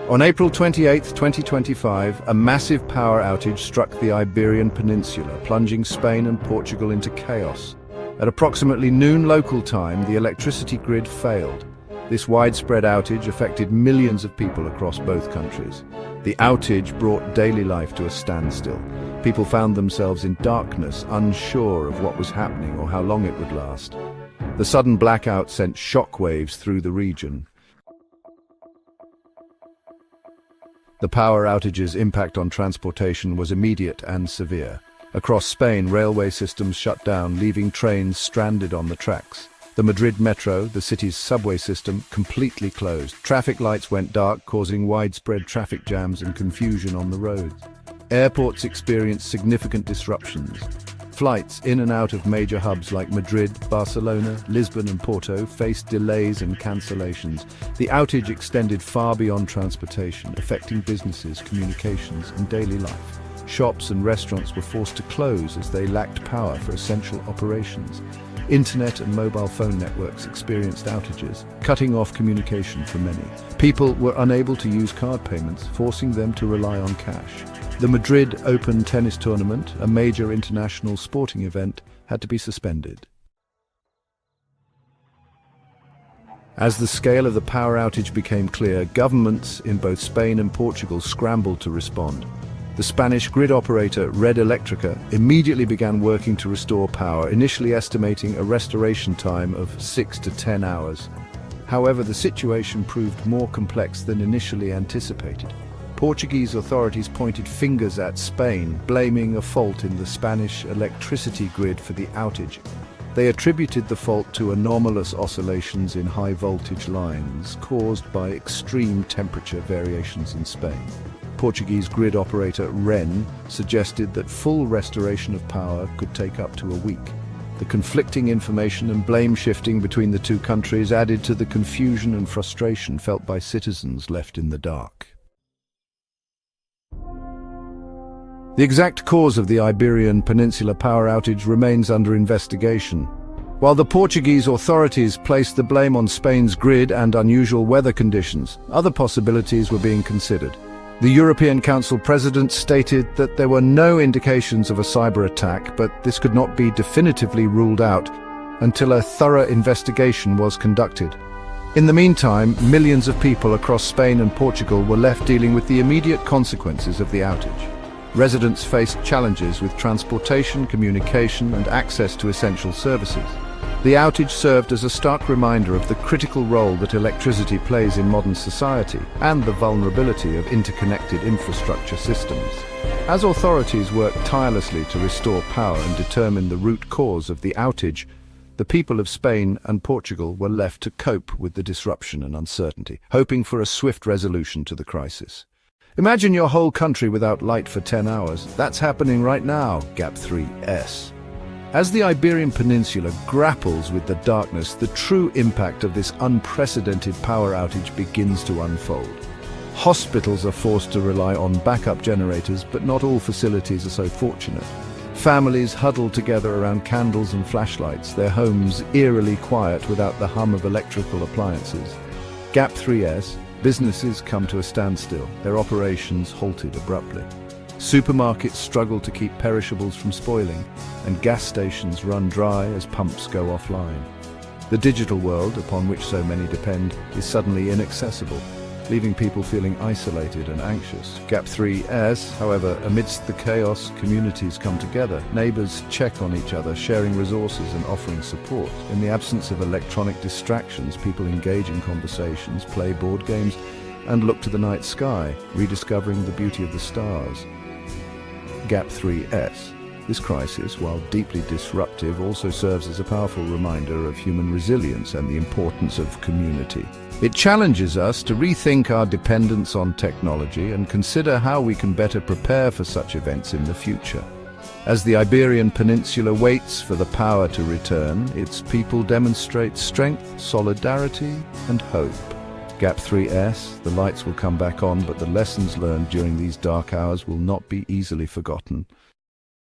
On April 28, 2025, a massive power outage struck the Iberian Peninsula, plunging Spain and Portugal into chaos. At approximately noon local time, the electricity grid failed. This widespread outage affected millions of people across both countries. The outage brought daily life to a standstill. People found themselves in darkness, unsure of what was happening or how long it would last. The sudden blackout sent shockwaves through the region. The power outage's impact on transportation was immediate and severe. Across Spain, railway systems shut down, leaving trains stranded on the tracks. The Madrid metro, the city's subway system, completely closed. Traffic lights went dark, causing widespread traffic jams and confusion on the roads. Airports experienced significant disruptions. Flights in and out of major hubs like Madrid, Barcelona, Lisbon and Porto faced delays and cancellations. The outage extended far beyond transportation, affecting businesses, communications and daily life. Shops and restaurants were forced to close as they lacked power for essential operations. Internet and mobile phone networks experienced outages, cutting off communication for many. People were unable to use card payments, forcing them to rely on cash. The Madrid Open tennis tournament, a major international sporting event, had to be suspended. As the scale of the power outage became clear, governments in both Spain and Portugal scrambled to respond. The Spanish grid operator Red Eléctrica immediately began working to restore power, initially estimating a restoration time of 6 to 10 hours. However, the situation proved more complex than initially anticipated. Portuguese authorities pointed fingers at Spain, blaming a fault in the Spanish electricity grid for the outage. They attributed the fault to anomalous oscillations in high-voltage lines caused by extreme temperature variations in Spain. Portuguese grid operator REN suggested that full restoration of power could take up to a week. The conflicting information and blame shifting between the two countries added to the confusion and frustration felt by citizens left in the dark. The exact cause of the Iberian Peninsula power outage remains under investigation. While the Portuguese authorities placed the blame on Spain's grid and unusual weather conditions, other possibilities were being considered. The European Council President stated that there were no indications of a cyber attack, but this could not be definitively ruled out until a thorough investigation was conducted. In the meantime, millions of people across Spain and Portugal were left dealing with the immediate consequences of the outage. Residents faced challenges with transportation, communication, and access to essential services. The outage served as a stark reminder of the critical role that electricity plays in modern society and the vulnerability of interconnected infrastructure systems. As authorities worked tirelessly to restore power and determine the root cause of the outage, the people of Spain and Portugal were left to cope with the disruption and uncertainty, hoping for a swift resolution to the crisis. Imagine your whole country without light for 10 hours. That's happening right now, Gap 3S. As the Iberian Peninsula grapples with the darkness, the true impact of this unprecedented power outage begins to unfold. Hospitals are forced to rely on backup generators, but not all facilities are so fortunate. Families huddle together around candles and flashlights, their homes eerily quiet without the hum of electrical appliances. Gap 3S. Businesses come to a standstill, their operations halted abruptly. Supermarkets struggle to keep perishables from spoiling, and gas stations run dry as pumps go offline. The digital world, upon which so many depend, is suddenly inaccessible, leaving people feeling isolated and anxious. Gap 3S, however, amidst the chaos, communities come together. Neighbors check on each other, sharing resources and offering support. In the absence of electronic distractions, people engage in conversations, play board games, and look to the night sky, rediscovering the beauty of the stars. Gap 3S. This crisis, while deeply disruptive, also serves as a powerful reminder of human resilience and the importance of community. It challenges us to rethink our dependence on technology and consider how we can better prepare for such events in the future. As the Iberian Peninsula waits for the power to return, its people demonstrate strength, solidarity, and hope. Gap 3S, the lights will come back on, but the lessons learned during these dark hours will not be easily forgotten.